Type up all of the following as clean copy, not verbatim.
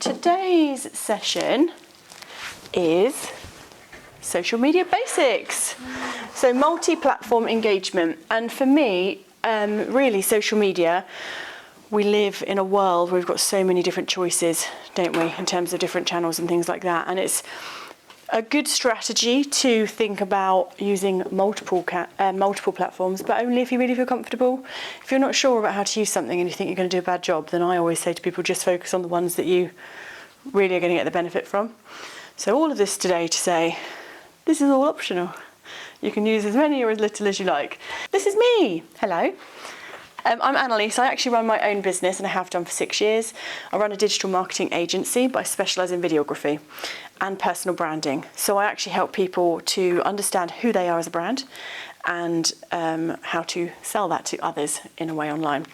today's session is social media basics. So multi-platform engagement. And for me, really social media, we live in a world where we've got so many different choices, don't we, in terms of different channels and things like that. And it's a good strategy to think about using multiple platforms, but only if you really feel comfortable. If you're not sure about how to use something and you think you're going to do a bad job, then I always say to people, just focus on the ones that you really are going to get the benefit from. So all of this today to say, this is all optional. You can use as many or as little as you like. This is me. Hello. I'm Annalise. I actually run my own business and I have done for 6 years. I run a digital marketing agency, but I specialise in videography and personal branding. So I actually help people to understand who they are as a brand and how to sell that to others in a way online.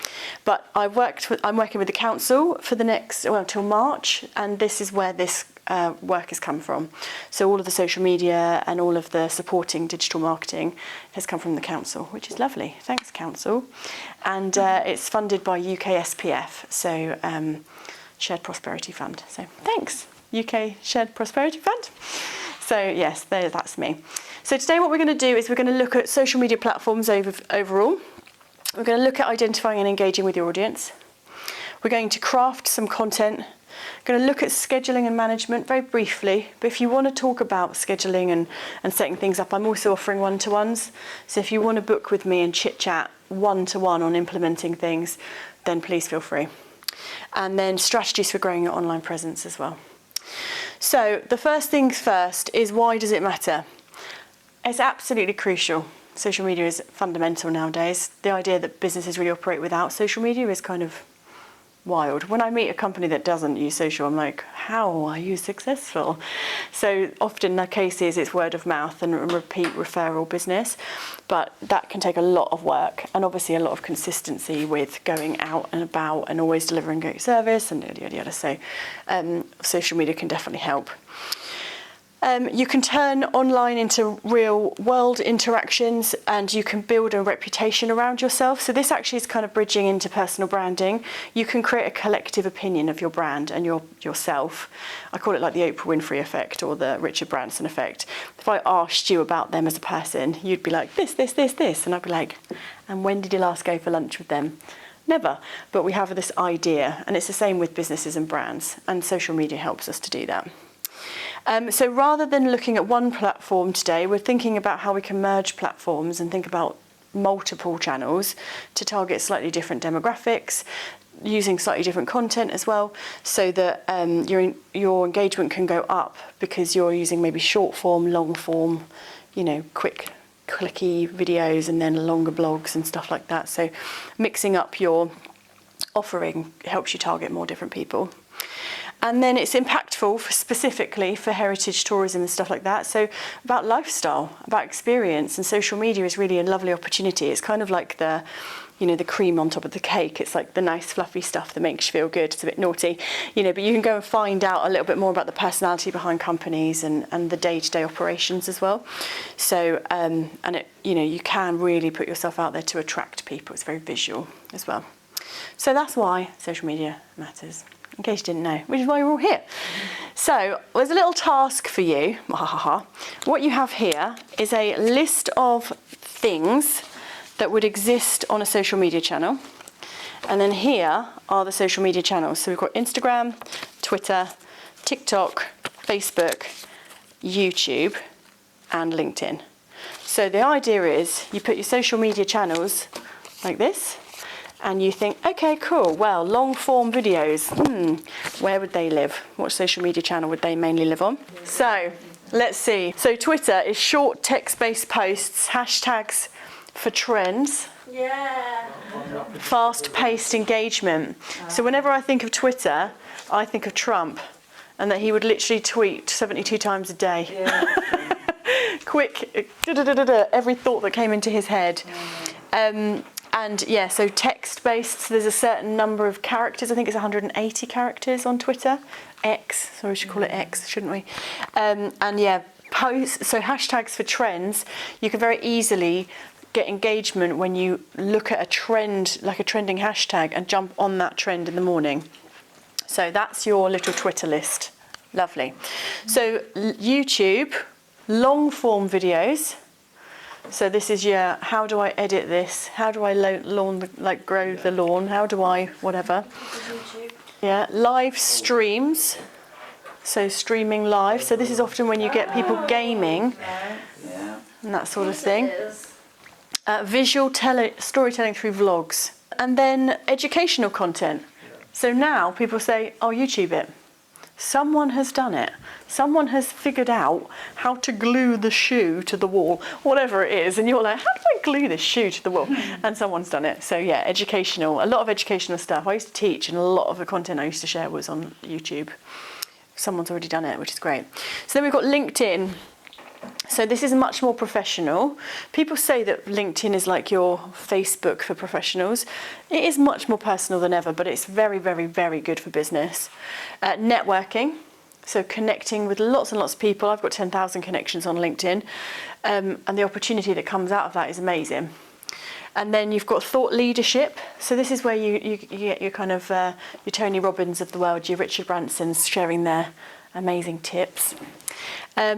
But I'm working with the council for the next, till March, and this is where this work has come from. So all of the social media and all of the supporting digital marketing has come from the council, which is lovely. Thanks, council. And it's funded by UK SPF, so Shared Prosperity Fund. So thanks, UK Shared Prosperity Fund. So yes, that's me. So today what we're going to do is we're going to look at social media platforms overall. We're going to look at identifying and engaging with your audience. We're going to craft some content. We're going to look at scheduling and management very briefly, but if you want to talk about scheduling and setting things up, I'm also offering one-to-ones. So if you want to book with me and chit-chat one-to-one on implementing things, then please feel free. And then strategies for growing your online presence as well. So the first things first is, why does it matter? It's absolutely crucial. Social media is fundamental nowadays. The idea that businesses really operate without social media is kind of wild. When I meet a company that doesn't use social, I'm like, how are you successful? So often the case is it's word of mouth and repeat referral business, but that can take a lot of work and obviously a lot of consistency with going out and about and always delivering great service and yada, yada, yada. So social media can definitely help. You can turn online into real world interactions and you can build a reputation around yourself. So this actually is kind of bridging into personal branding. You can create a collective opinion of your brand and yourself. I call it like the Oprah Winfrey effect or the Richard Branson effect. If I asked you about them as a person, you'd be like, this. And I'd be like, and when did you last go for lunch with them? Never. But we have this idea, and it's the same with businesses and brands, and social media helps us to do that. So rather than looking at one platform today, we're thinking about how we can merge platforms and think about multiple channels to target slightly different demographics, using slightly different content as well, so that your engagement can go up because you're using maybe short form, long form, quick, clicky videos and then longer blogs and stuff like that. So mixing up your offering helps you target more different people. And then it's impactful specifically for heritage tourism and stuff like that. So about lifestyle, about experience, and social media is really a lovely opportunity. It's kind of like the cream on top of the cake. It's like the nice fluffy stuff that makes you feel good. It's a bit naughty, but you can go and find out a little bit more about the personality behind companies and the day-to-day operations as well. So, you can really put yourself out there to attract people. It's very visual as well. So that's why social media matters, in case you didn't know, which is why we're all here. So there's a little task for you. What you have here is a list of things that would exist on a social media channel. And then here are the social media channels. So we've got Instagram, Twitter, TikTok, Facebook, YouTube, and LinkedIn. So the idea is you put your social media channels like this, and you think, okay, cool, well, long form videos, where would they live? What social media channel would they mainly live on? So let's see. So Twitter is short text-based posts, hashtags for trends. Yeah. Fast-paced engagement. So whenever I think of Twitter, I think of Trump and that he would literally tweet 72 times a day. Yeah. Quick, every thought that came into his head. So text-based, so there's a certain number of characters. I think it's 180 characters on Twitter. X, so we should call it X, shouldn't we? Posts, so hashtags for trends. You can very easily get engagement when you look at a trend, like a trending hashtag, and jump on that trend in the morning. So that's your little Twitter list. Lovely. So YouTube, long form videos. So this is your, how do I edit this? How do I grow the lawn? How do I, whatever. Yeah, live streams. So streaming live. So this is often when you get people gaming and that sort of thing. Visual storytelling through vlogs. And then educational content. So now people say, oh, YouTube it. Someone has done it. Someone has figured out how to glue the shoe to the wall, whatever it is. And you're like, how do I glue this shoe to the wall? And someone's done it. So yeah, educational, a lot of educational stuff. I used to teach and a lot of the content I used to share was on YouTube. Someone's already done it, which is great. So then we've got LinkedIn. So this is much more professional. People say that LinkedIn is like your Facebook for professionals. It is much more personal than ever, but it's very, very, very good for business. Networking, so connecting with lots and lots of people. I've got 10,000 connections on LinkedIn, and the opportunity that comes out of that is amazing. And then you've got thought leadership. So this is where you get your kind of your Tony Robbins of the world, your Richard Bransons sharing their amazing tips.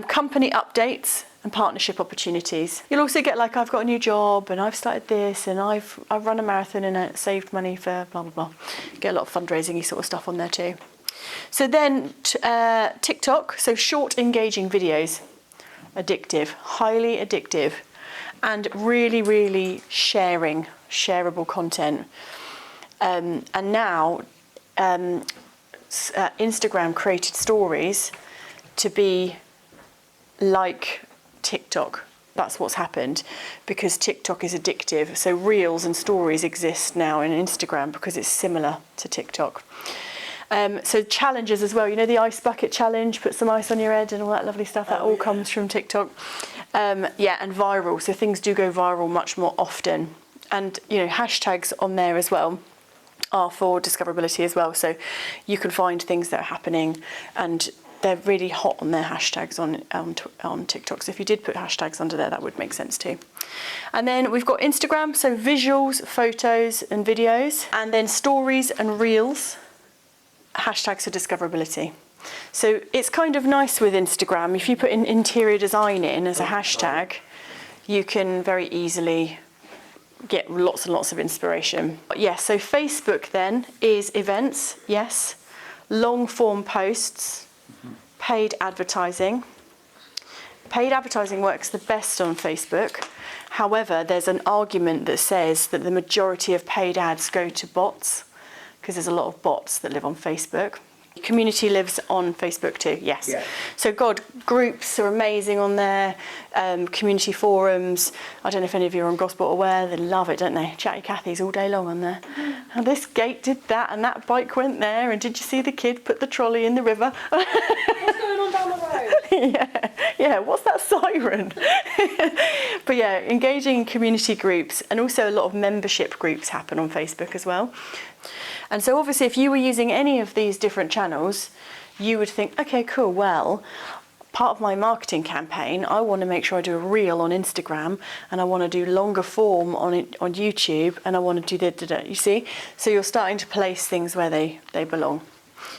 Company updates and partnership opportunities. You'll also get like, I've got a new job and I've started this and I've run a marathon and it saved money for blah, blah, blah. Get a lot of fundraising-y sort of stuff on there too. So then TikTok, so short engaging videos, addictive, highly addictive, and really, really shareable content. And now Instagram created stories to be like TikTok. That's what's happened because TikTok is addictive. So reels and stories exist now in Instagram because it's similar to TikTok. So challenges as well. You know the ice bucket challenge, put some ice on your head and all that lovely stuff. That all comes from TikTok. Yeah, and viral. So things do go viral much more often. And, you know, hashtags on there as well are for discoverability as well. So you can find things that are happening and they're really hot on their hashtags on TikTok. So if you did put hashtags under there, that would make sense too. And then we've got Instagram, so visuals, photos and videos, and then stories and reels, hashtags for discoverability. So it's kind of nice with Instagram. If you put in interior design in as a hashtag, you can very easily get lots and lots of inspiration. Yes, so Facebook then is events, yes, long form posts, paid advertising. Paid advertising works the best on Facebook. However, there's an argument that says that the majority of paid ads go to bots because there's a lot of bots that live on Facebook. Community lives on Facebook too, yes. Yeah. So groups are amazing on there, community forums. I don't know if any of you are on Gosport Aware, they love it, don't they? Chatty Cathy's all day long on there. And this gate did that and that bike went there and did you see the kid put the trolley in the river? What's going on down the road? Yeah, what's that siren? But yeah, engaging in community groups and also a lot of membership groups happen on Facebook as well. And so obviously if you were using any of these different channels, you would think, okay, cool, well, part of my marketing campaign, I want to make sure I do a reel on Instagram and I want to do longer form on YouTube and I want to do you see? So you're starting to place things where they belong.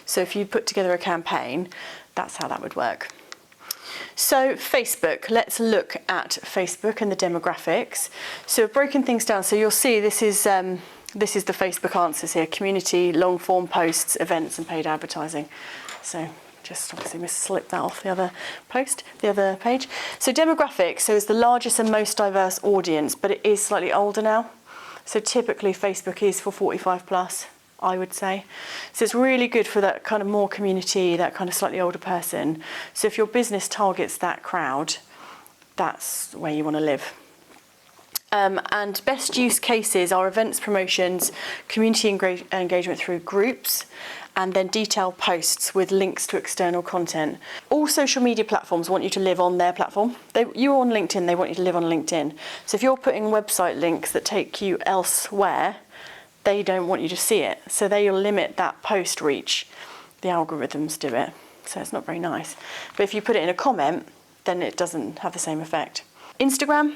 So if you put together a campaign, that's how that would work. So Facebook, let's look at Facebook and the demographics. So I've broken things down. So you'll see this is the Facebook answers here: community, long form posts, events and paid advertising. So just obviously slip that off the other page. So demographics, so it's the largest and most diverse audience, but it is slightly older now. So typically Facebook is for 45 plus, I would say. So it's really good for that kind of more community, that kind of slightly older person. So if your business targets that crowd, that's where you want to live. And best use cases are events, promotions, community engagement through groups, and then detailed posts with links to external content. All social media platforms want you to live on their platform. You're on LinkedIn, they want you to live on LinkedIn. So if you're putting website links that take you elsewhere, they don't want you to see it. So they'll limit that post reach. The algorithms do it. So it's not very nice. But if you put it in a comment, then it doesn't have the same effect. Instagram,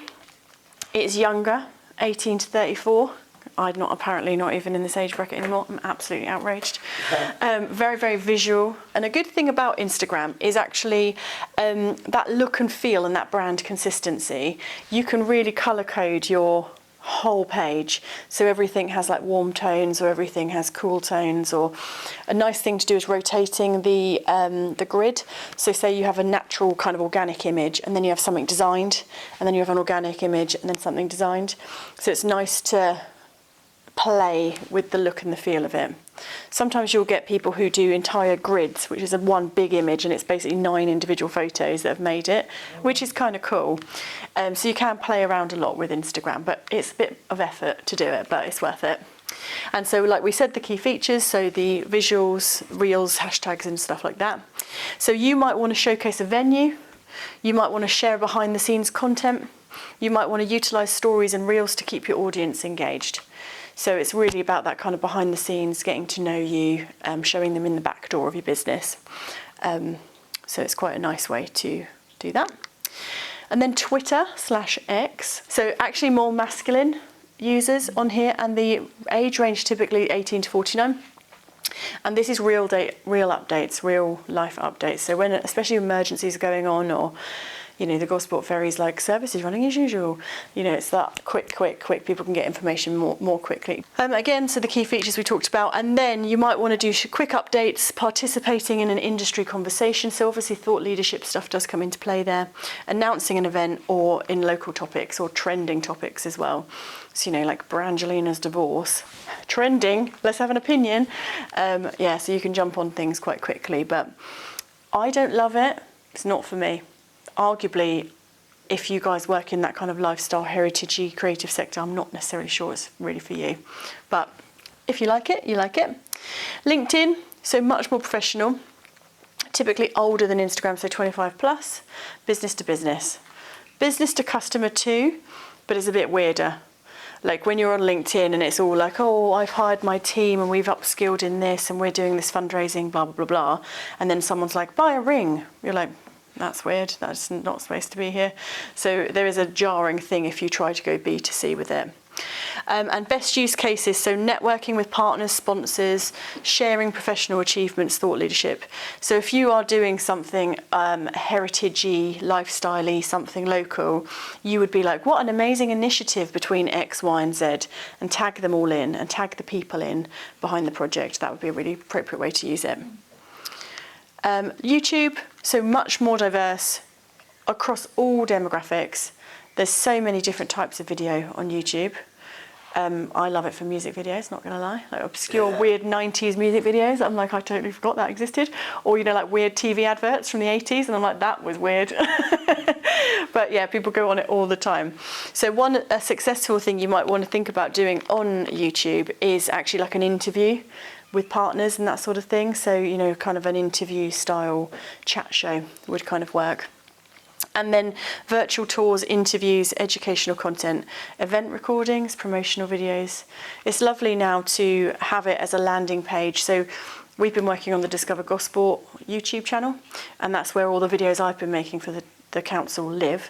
it's younger, 18 to 34. I'm not apparently not even in this age bracket anymore. I'm absolutely outraged. Very, very visual. And a good thing about Instagram is actually that look and feel and that brand consistency. You can really colour code your whole page, so everything has like warm tones or everything has cool tones. Or a nice thing to do is rotating the grid. So say you have a natural kind of organic image and then you have something designed, and then you have an organic image and then something designed. So it's nice to play with the look and the feel of it. Sometimes you'll get people who do entire grids, which is a one big image and it's basically 9 individual photos that have made it, which is kind of cool. So you can play around a lot with Instagram, but it's a bit of effort to do it, but it's worth it. And so like we said, the key features, so the visuals, reels, hashtags and stuff like that. So you might want to showcase a venue, you might want to share behind the scenes content, you might want to utilise stories and reels to keep your audience engaged. So it's really about that kind of behind the scenes, getting to know you, showing them in the back door of your business. So it's quite a nice way to do that. And then Twitter/X. So actually more masculine users on here, and the age range typically 18 to 49. And this is real updates, real life updates. So when, especially emergencies are going on, or you know, the Gosport ferry's like, service is running as usual. You know, it's that quick. People can get information more quickly. Again, so the key features we talked about. And then you might want to do quick updates, participating in an industry conversation. So obviously thought leadership stuff does come into play there. Announcing an event or in local topics or trending topics as well. So, you know, like Brangelina's divorce. Trending, let's have an opinion. Yeah, so you can jump on things quite quickly. But I don't love it. It's not for me. Arguably, if you guys work in that kind of lifestyle, heritagey, creative sector, I'm not necessarily sure it's really for you. But if you like it, you like it. LinkedIn, so much more professional, typically older than Instagram, so 25 plus, business to business. Business to customer too, but it's a bit weirder. Like when you're on LinkedIn and it's all like, oh, I've hired my team and we've upskilled in this and we're doing this fundraising, blah, blah, blah, blah. And then someone's like, buy a ring. You're like, that's weird, that's not supposed to be here. So there is a jarring thing if you try to go B2C with it. And best use cases, so networking with partners, sponsors, sharing professional achievements, thought leadership. So if you are doing something heritagey, lifestyle-y, something local, you would be like, what an amazing initiative between X, Y and Z, and tag them all in and tag the people in behind the project. That would be a really appropriate way to use it. YouTube, so much more diverse across all demographics. There's so many different types of video on YouTube. I love it for music videos, not gonna lie, like obscure weird 90s music videos. I'm like, I totally forgot that existed. Or, you know, like weird TV adverts from the 80s, and I'm like, that was weird. But yeah, people go on it all the time. So a successful thing you might want to think about doing on YouTube is actually like an interview with partners and that sort of thing. So, you know, kind of an interview style chat show would kind of work. And then virtual tours, interviews, educational content, event recordings, promotional videos. It's lovely now to have it as a landing page. So we've been working on the Discover Gosport YouTube channel, and that's where all the videos I've been making for the council live,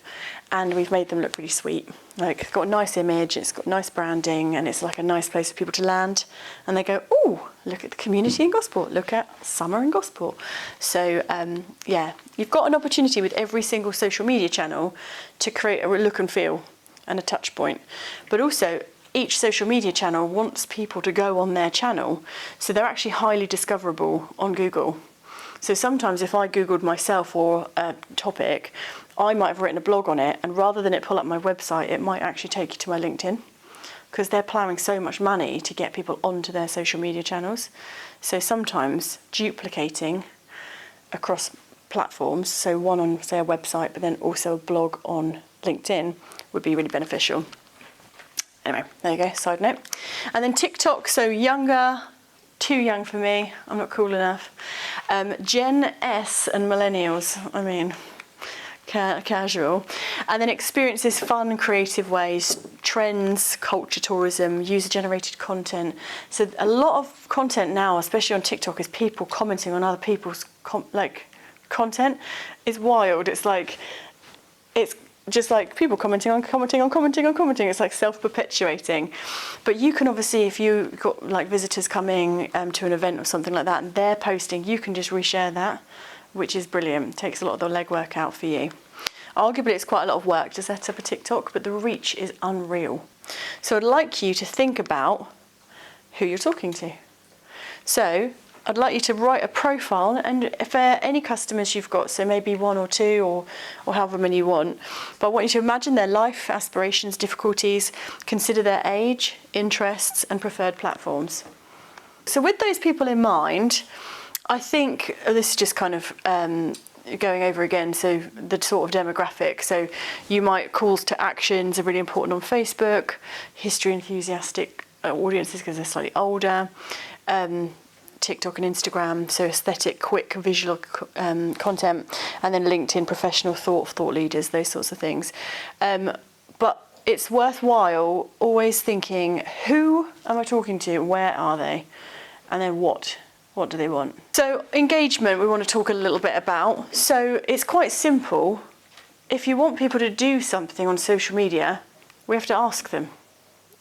and we've made them look really sweet. Like, it's got a nice image, it's got nice branding, and it's like a nice place for people to land, and they go, oh, look at the community in Gosport, look at summer in Gosport. So yeah, you've got an opportunity with every single social media channel to create a look and feel and a touch point, but also each social media channel wants people to go on their channel, so they're actually highly discoverable on Google. So sometimes if I Googled myself or a topic, I might have written a blog on it, and rather than it pull up my website, it might actually take you to my LinkedIn, because they're ploughing so much money to get people onto their social media channels. So sometimes duplicating across platforms, so one on, say, a website, but then also a blog on LinkedIn would be really beneficial. Anyway, there you go, side note. And then TikTok, so younger, too young for me, I'm not cool enough. Gen S and millennials, I mean, casual. And then experiences, fun, creative ways, trends, culture tourism, user-generated content. So a lot of content now, especially on TikTok, is people commenting on other people's content. It's wild. It's like, it's just like people commenting. It's like self-perpetuating. But you can obviously, if you've got like visitors coming to an event or something like that and they're posting, you can just reshare that, which is brilliant. It takes a lot of the legwork out for you. Arguably, it's quite a lot of work to set up a TikTok, but the reach is unreal. So I'd like you to think about who you're talking to. So I'd like you to write a profile, and for any customers you've got, so maybe 1 or 2 or however many you want, but I want you to imagine their life, aspirations, difficulties, consider their age, interests and preferred platforms. So with those people in mind, I think this is just kind of going over again, so the sort of demographic. So you might, calls to actions are really important on Facebook, history enthusiastic audiences because they're slightly older, TikTok and Instagram, so aesthetic, quick, visual content, and then LinkedIn, professional thought leaders, those sorts of things. But it's worthwhile always thinking, who am I talking to? Where are they? And then what do they want? So engagement, we want to talk a little bit about. So it's quite simple. If you want people to do something on social media, we have to ask them.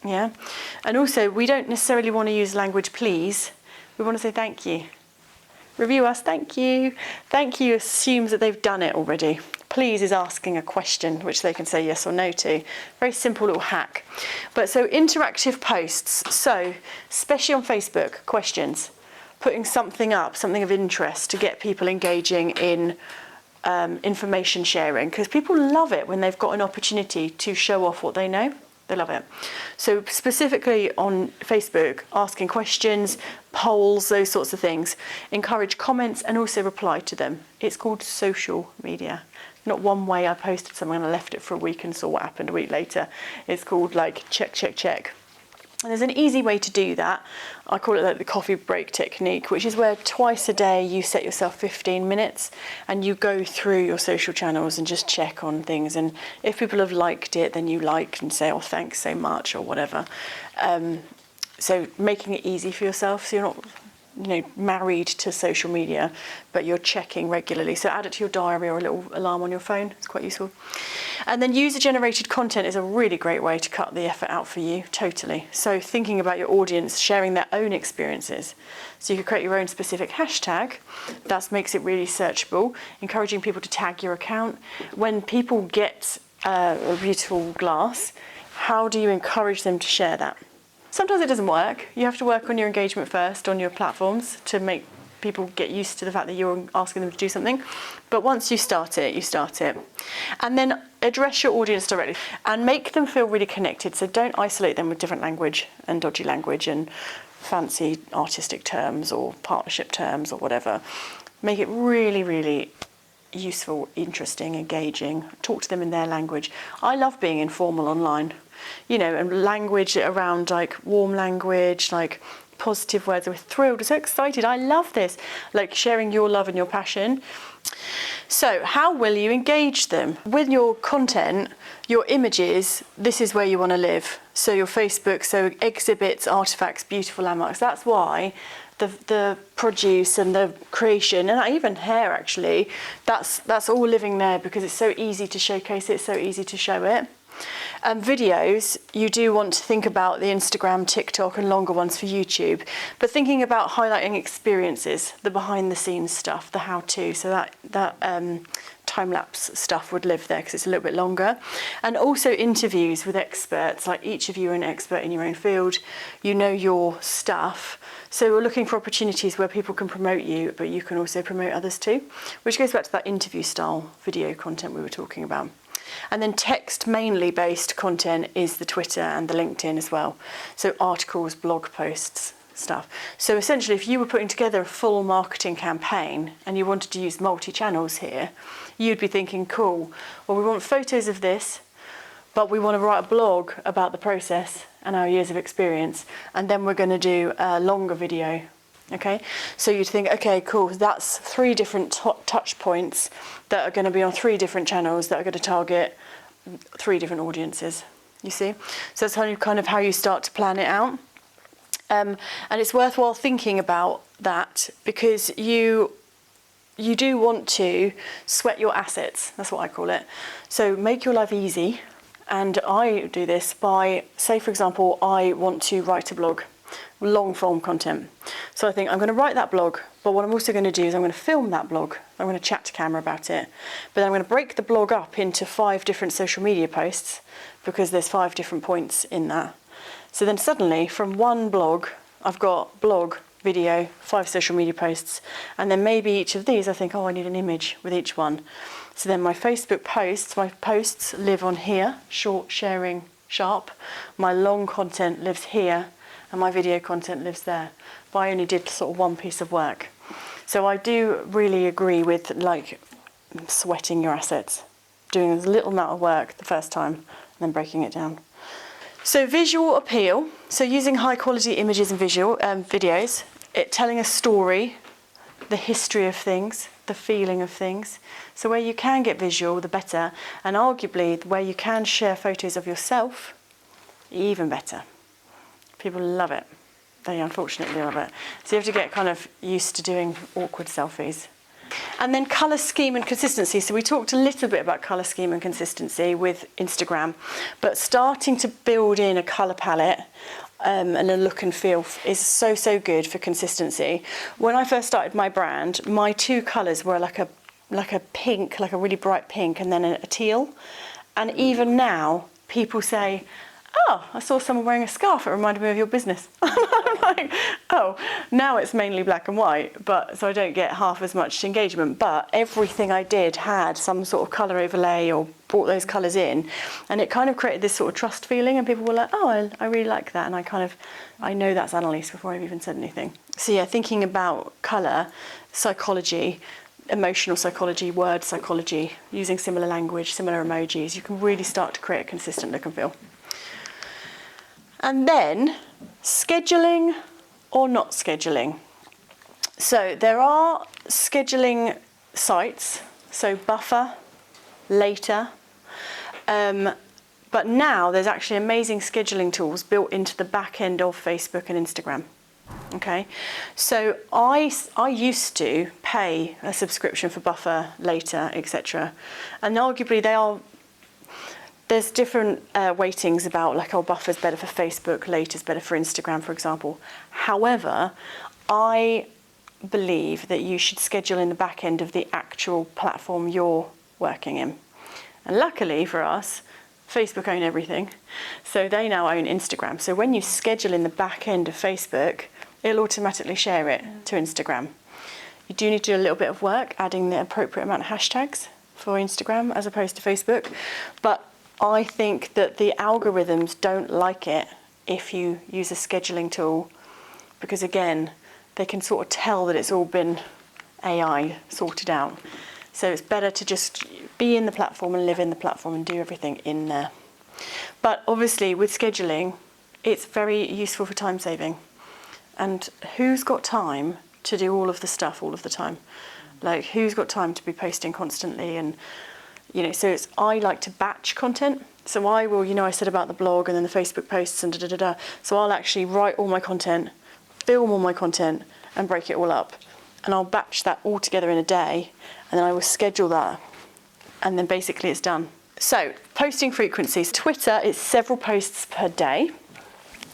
Yeah. And also, we don't necessarily want to use language please. We want to say thank you. Review us, thank you. Thank you assumes that they've done it already. Please is asking a question which they can say yes or no to. Very simple little hack. But so interactive posts. So especially on Facebook, questions. Putting something up, something of interest to get people engaging in information sharing. Because people love it when they've got an opportunity to show off what they know. They love it. So specifically on Facebook, asking questions, polls, those sorts of things. Encourage comments and also reply to them. It's called social media. Not one way I posted something and I left it for a week and saw what happened a week later. It's called like check. And there's an easy way to do that. I call it like the coffee break technique, which is where twice a day you set yourself 15 minutes and you go through your social channels and just check on things. And if people have liked it, then you like and say, oh, thanks so much or whatever. So making it easy for yourself, so you're not married to social media, but you're checking regularly. So add it to your diary or a little alarm on your phone. It's quite useful. And then user-generated content is a really great way to cut the effort out for you, totally. So thinking about your audience, sharing their own experiences. So you could create your own specific hashtag. That makes it really searchable, encouraging people to tag your account. When people get a beautiful glass, how do you encourage them to share that? Sometimes it doesn't work. You have to work on your engagement first on your platforms to make people get used to the fact that you're asking them to do something. But once you start it, you start it. And then address your audience directly and make them feel really connected. So don't isolate them with different language and dodgy language and fancy artistic terms or partnership terms or whatever. Make it really, really useful, interesting, engaging. Talk to them in their language. I love being informal online. And language around like warm language, like positive words. We're thrilled, we're so excited. I love this. Like sharing your love and your passion. So how will you engage them? With your content, your images, this is where you want to live. So your Facebook, so exhibits, artifacts, beautiful landmarks. That's why the produce and the creation, and even hair actually, that's all living there because it's so easy to showcase it, it's so easy to show it. Videos, you do want to think about the Instagram, TikTok and longer ones for YouTube, but thinking about highlighting experiences, the behind the scenes stuff, the how to, so that time-lapse stuff would live there because it's a little bit longer. And also interviews with experts, like each of you are an expert in your own field, you know your stuff. So we're looking for opportunities where people can promote you, but you can also promote others too, which goes back to that interview style video content we were talking about. And then text mainly based content is the Twitter and the LinkedIn as well. So articles, blog posts, stuff. So essentially if you were putting together a full marketing campaign and you wanted to use multi-channels here, you'd be thinking, cool, well we want photos of this, but we want to write a blog about the process and our years of experience, and then we're going to do a longer video. Okay, so you'd think, okay, cool, that's 3 different touch points that are going to be on 3 different channels that are going to target 3 different audiences, you see? So that's kind of how you start to plan it out. And it's worthwhile thinking about that because you you do want to sweat your assets. That's what I call it. So make your life easy. And I do this by, say for example, I want to write a blog, long form content. So I think I'm going to write that blog, but what I'm also going to do is I'm going to film that blog. I'm going to chat to camera about it. But then I'm going to break the blog up into 5 different social media posts because there's 5 different points in that. So then suddenly from one blog, I've got blog, video, 5 social media posts, and then maybe each of these I think, oh, I need an image with each one. So then my Facebook posts, my posts live on here, short, sharing, sharp. My long content lives here, and my video content lives there. But I only did sort of one piece of work. So I do really agree with like sweating your assets, doing a little amount of work the first time, and then breaking it down. So visual appeal, so using high quality images and visual videos, telling a story, the history of things, the feeling of things. So where you can get visual, the better, and arguably where you can share photos of yourself, even better. People love it. They unfortunately love it. So you have to get kind of used to doing awkward selfies. And then colour scheme and consistency. So we talked a little bit about colour scheme and consistency with Instagram, but starting to build in a colour palette and a look and feel is so good for consistency. When I first started my brand, my 2 colours were like a pink, like a really bright pink, and then a teal. And even now, people say, oh, I saw someone wearing a scarf, it reminded me of your business. I'm like, oh, now it's mainly black and white, but so I don't get half as much engagement, but everything I did had some sort of colour overlay or brought those colours in, and it kind of created this sort of trust feeling, and people were like, oh, I really like that, and I know that's Annalise before I've even said anything. So yeah, thinking about colour, psychology, emotional psychology, word psychology, using similar language, similar emojis, you can really start to create a consistent look and feel. And then scheduling or not scheduling. So there are scheduling sites, so Buffer, Later, but now there's actually amazing scheduling tools built into the back end of Facebook and Instagram. Okay, so I used to pay a subscription for Buffer, Later, etc. And arguably there's different weightings about like, oh, Buffer's better for Facebook, Later's better for Instagram, for example. However, I believe that you should schedule in the back end of the actual platform you're working in. And luckily for us, Facebook own everything. So they now own Instagram. So when you schedule in the back end of Facebook, it'll automatically share it to Instagram. You do need to do a little bit of work adding the appropriate amount of hashtags for Instagram as opposed to Facebook. But I think that the algorithms don't like it if you use a scheduling tool, because again, they can sort of tell that it's all been AI sorted out. So it's better to just be in the platform and live in the platform and do everything in there. But obviously with scheduling, it's very useful for time saving. And who's got time to do all of the stuff all of the time? Like, who's got time to be posting constantly? And so I like to batch content. So I will, I said about the blog and then the Facebook posts and da-da-da-da. So I'll actually write all my content, film all my content, and break it all up. And I'll batch that all together in a day, and then I will schedule that. And then basically it's done. So posting frequencies. Twitter is several posts per day,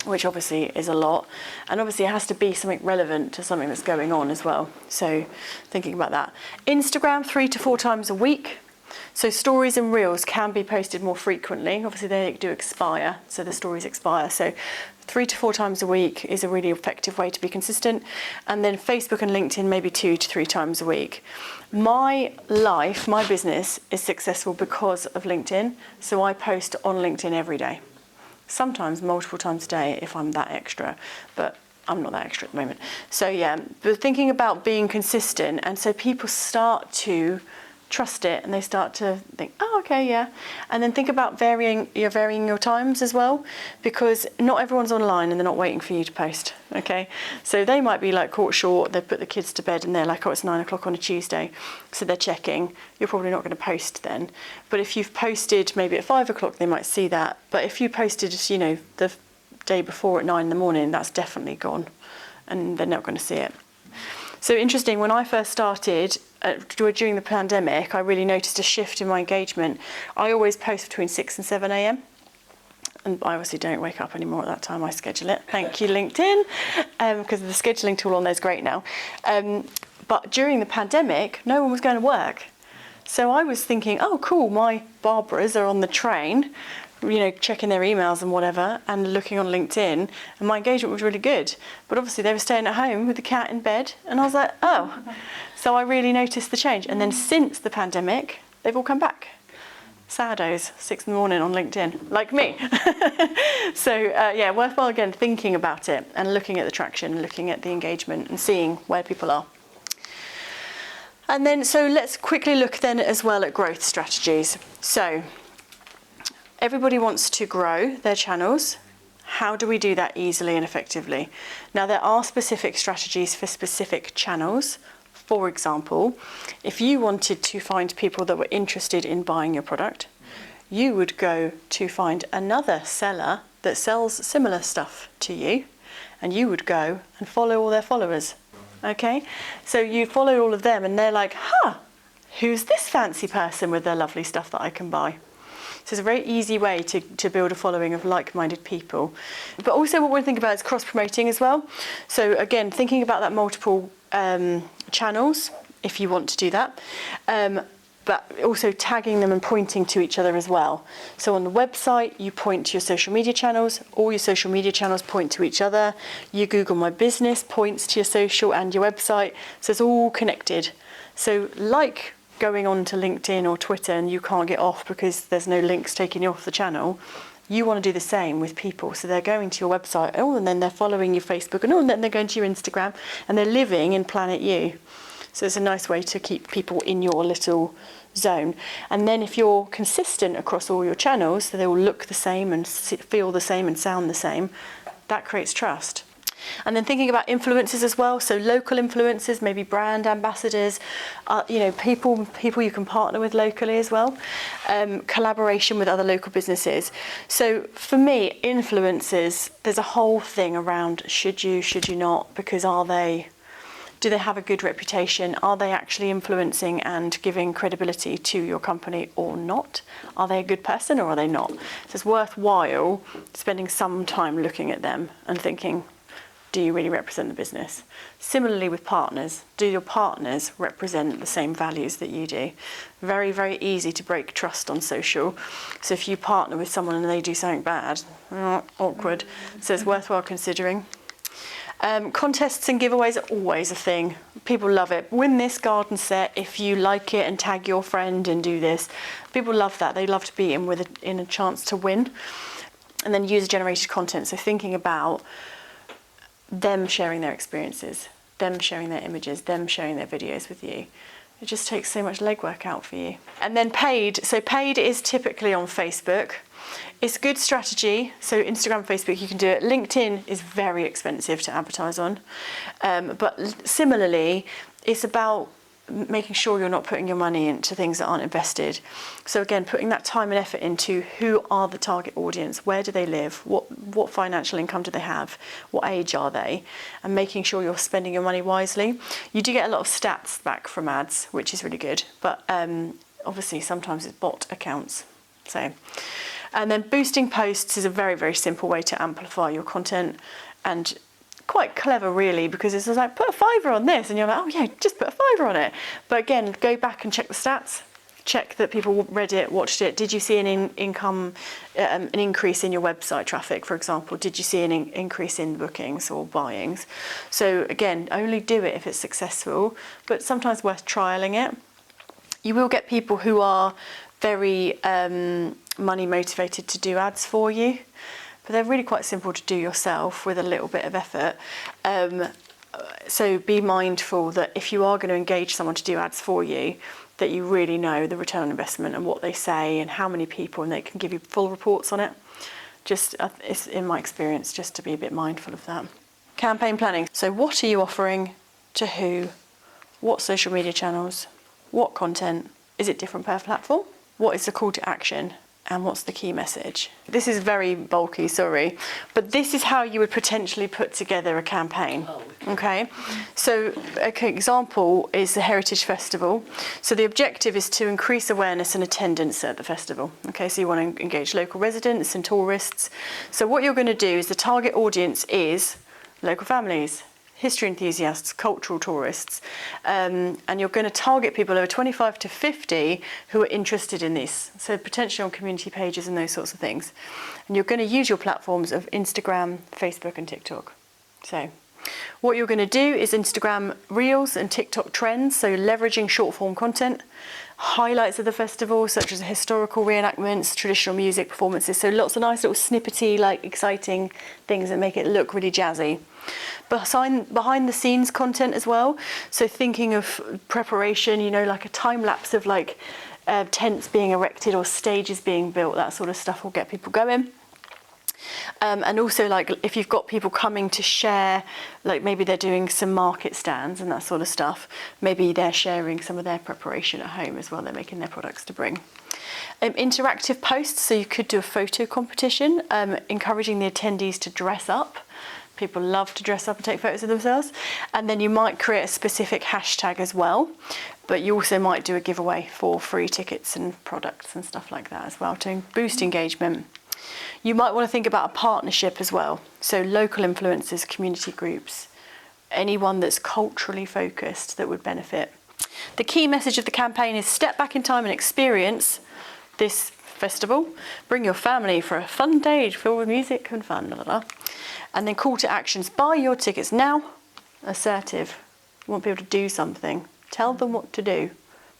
which obviously is a lot. And obviously it has to be something relevant to something that's going on as well. So thinking about that. Instagram, 3 to 4 times a week. So stories and reels can be posted more frequently. Obviously they do expire, so the stories expire. So 3 to 4 times a week is a really effective way to be consistent. And then Facebook and LinkedIn, maybe 2 to 3 times a week. My life, my business is successful because of LinkedIn. So I post on LinkedIn every day. Sometimes multiple times a day if I'm that extra, but I'm not that extra at the moment. So yeah, but thinking about being consistent, and so people start to trust it and they start to think, oh, okay, yeah. And then think about varying your times as well, because not everyone's online and they're not waiting for you to post, okay? So they might be like caught short, they've put the kids to bed and they're like, oh, it's 9 o'clock on a Tuesday. So they're checking. You're probably not going to post then. But if you've posted maybe at 5 o'clock, they might see that. But if you posted, the day before at 9 in the morning, that's definitely gone and they're not going to see it. So interesting, when I first started during the pandemic, I really noticed a shift in my engagement. I always post between 6 and 7 a.m. And I obviously don't wake up anymore at that time, I schedule it. Thank you, LinkedIn, because the scheduling tool on there is great now. But during the pandemic, no one was going to work. So I was thinking, oh, cool, my Barbaras are on the train, checking their emails and whatever, and looking on LinkedIn, and my engagement was really good. But obviously they were staying at home with the cat in bed, and I was like, oh. So I really noticed the change. And then since the pandemic, they've all come back. Saddos, 6 in the morning on LinkedIn, like me. So worthwhile again thinking about it and looking at the traction, looking at the engagement and seeing where people are. And then, so let's quickly look then as well at growth strategies. So everybody wants to grow their channels. How do we do that easily and effectively? Now, there are specific strategies for specific channels. For example, if you wanted to find people that were interested in buying your product, you would go to find another seller that sells similar stuff to you, and you would go and follow all their followers. Okay, so you follow all of them and they're like, who's this fancy person with their lovely stuff that I can buy? So it's a very easy way to build a following of like-minded people. But also what we think about is cross-promoting as well. So again, thinking about that multiple channels, if you want to do that, but also tagging them and pointing to each other as well. So on the website, you point to your social media channels, all your social media channels point to each other. Your Google My Business points to your social and your website. So it's all connected. So like going on to LinkedIn or Twitter and you can't get off because there's no links taking you off the channel, you want to do the same with people. So they're going to your website, and then they're following your Facebook, and then they're going to your Instagram, and they're living in Planet You. So it's a nice way to keep people in your little zone. And then if you're consistent across all your channels, so they all look the same and feel the same and sound the same, that creates trust. And then thinking about influencers as well, so local influencers, maybe brand ambassadors, people you can partner with locally as well, collaboration with other local businesses. So for me, influencers, there's a whole thing around should you not, because do they have a good reputation? Are they actually influencing and giving credibility to your company or not? Are they a good person or are they not? So it's worthwhile spending some time looking at them and thinking, do you really represent the business? Similarly with partners, do your partners represent the same values that you do? Very, very easy to break trust on social. So if you partner with someone and they do something bad, awkward. So it's worthwhile considering. Contests and giveaways are always a thing. People love it. Win this garden set if you like it and tag your friend and do this. People love that. They love to be in a chance to win. And then user-generated content. So thinking about them sharing their experiences, them sharing their images, them sharing their videos with you. It just takes so much legwork out for you. And then paid. So paid is typically on Facebook. It's a good strategy. So Instagram, Facebook, you can do it. LinkedIn is very expensive to advertise on. But similarly, it's about making sure you're not putting your money into things that aren't invested. So again, putting that time and effort into who are the target audience, where do they live, what financial income do they have, what age are they, and making sure you're spending your money wisely. You do get a lot of stats back from ads, which is really good, but obviously sometimes it's bot accounts. And then boosting posts is a very, very simple way to amplify your content, and quite clever really, because it's just like, put a $5 on this, and you're like, oh yeah, just put a $5 on it. But again, go back and check the stats, check that people read it, watched it. Did you see an increase in your website traffic, for example? Did you see an increase in bookings or buyings? So again, only do it if it's successful, but sometimes worth trialing it. You will get people who are very money motivated to do ads for you, but they're really quite simple to do yourself with a little bit of effort. So be mindful that if you are going to engage someone to do ads for you, that you really know the return on investment and what they say and how many people, and they can give you full reports on it. Just, it's in my experience, just to be a bit mindful of that. Campaign planning. So what are you offering to who? What social media channels? What content? Is it different per platform? What is the call to action? And what's the key message? This is very bulky, sorry, but this is how you would potentially put together a campaign. Okay, so an example is the Heritage Festival. So the objective is to increase awareness and attendance at the festival. Okay, so you want to engage local residents and tourists. So what you're going to do is the target audience is local families, history enthusiasts, cultural tourists, and you're going to target people over 25 to 50 who are interested in this, so potentially on community pages and those sorts of things. And you're going to use your platforms of Instagram, Facebook and TikTok. So what you're going to do is Instagram Reels and TikTok trends, so leveraging short form content, highlights of the festival such as historical reenactments, traditional music performances, so lots of nice little snippety, like exciting things that make it look really jazzy. Behind the scenes content as well, so thinking of preparation, you know, like a time lapse of like tents being erected or stages being built, that sort of stuff will get people going. And also, like, if you've got people coming to share, like maybe they're doing some market stands and that sort of stuff, maybe they're sharing some of their preparation at home as well, they're making their products to bring. Interactive posts, so you could do a photo competition, encouraging the attendees to dress up. People love to dress up and take photos of themselves. And then you might create a specific hashtag as well, but you also might do a giveaway for free tickets and products and stuff like that as well to boost engagement. You might want to think about a partnership as well. So local influencers, community groups, anyone that's culturally focused that would benefit. The key message of the campaign is step back in time and experience this festival. Bring your family for a fun day filled with music and fun. Blah, blah, blah. And then call to actions. Buy your tickets now. Assertive. You want people to do something. Tell them what to do.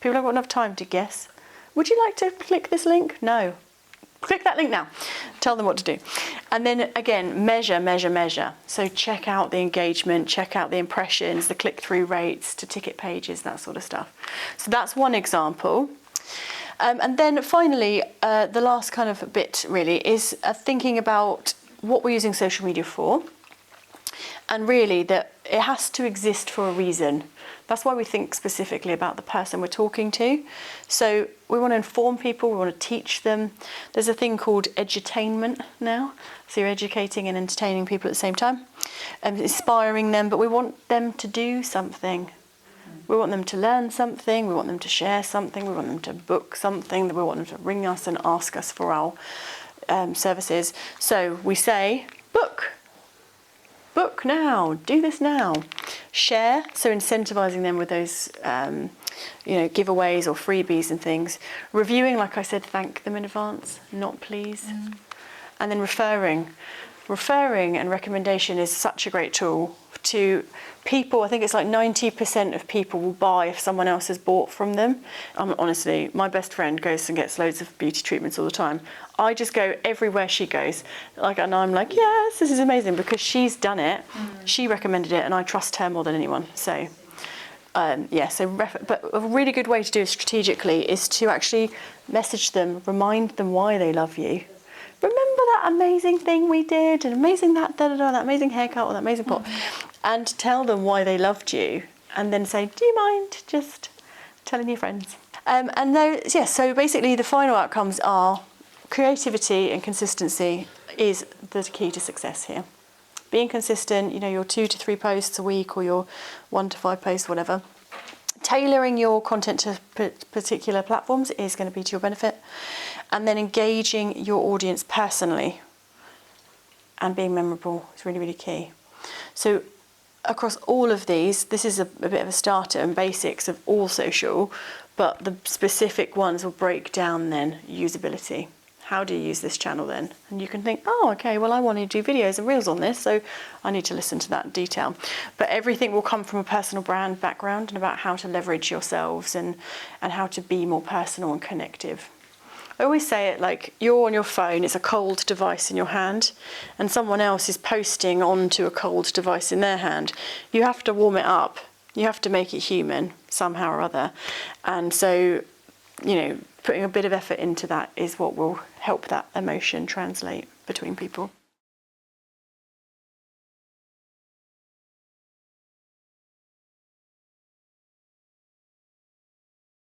People haven't got enough time to guess. Would you like to click this link? No. Click that link now. Tell them what to do. And then again, measure, measure, measure. So check out the engagement, check out the impressions, the click-through rates to ticket pages, that sort of stuff. So that's one example. And then finally, the last kind of bit really is thinking about what we're using social media for, and really that it has to exist for a reason. That's why we think specifically about the person we're talking to. So we want to inform people, we want to teach them. There's a thing called edutainment now. So you're educating and entertaining people at the same time, and inspiring them, but we want them to do something. We want them to learn something, we want them to share something, we want them to book something, we want them to ring us and ask us for our services. So we say, book now, do this now. Share, so incentivizing them with those giveaways or freebies and things. Reviewing, like I said, thank them in advance, not please. And then referring and recommendation is such a great tool to people. I think it's like 90% of people will buy if someone else has bought from them. Honestly, my best friend goes and gets loads of beauty treatments all the time. I just go everywhere she goes, and I'm like, yes, this is amazing because she's done it. She recommended it, and I trust her more than anyone. So, but a really good way to do it strategically is to actually message them, remind them why they love you. Remember that amazing thing we did, and amazing that that amazing haircut or that amazing pot, and tell them why they loved you, and then say, do you mind just telling your friends? So basically the final outcomes are creativity and consistency is the key to success here. Being consistent, your 2 to 3 posts a week or your 1 to 5 posts, whatever. Tailoring your content to particular platforms is going to be to your benefit. And then engaging your audience personally and being memorable is really, really key. So across all of these, this is a bit of a starter and basics of all social, but the specific ones will break down then usability. How do you use this channel then? And you can think, oh, okay, well, I want to do videos and reels on this, so I need to listen to that in detail. But everything will come from a personal brand background and about how to leverage yourselves and how to be more personal and connective. I always say it like you're on your phone, it's a cold device in your hand, and someone else is posting onto a cold device in their hand. You have to warm it up. You have to make it human somehow or other. And so, putting a bit of effort into that is what will help that emotion translate between people.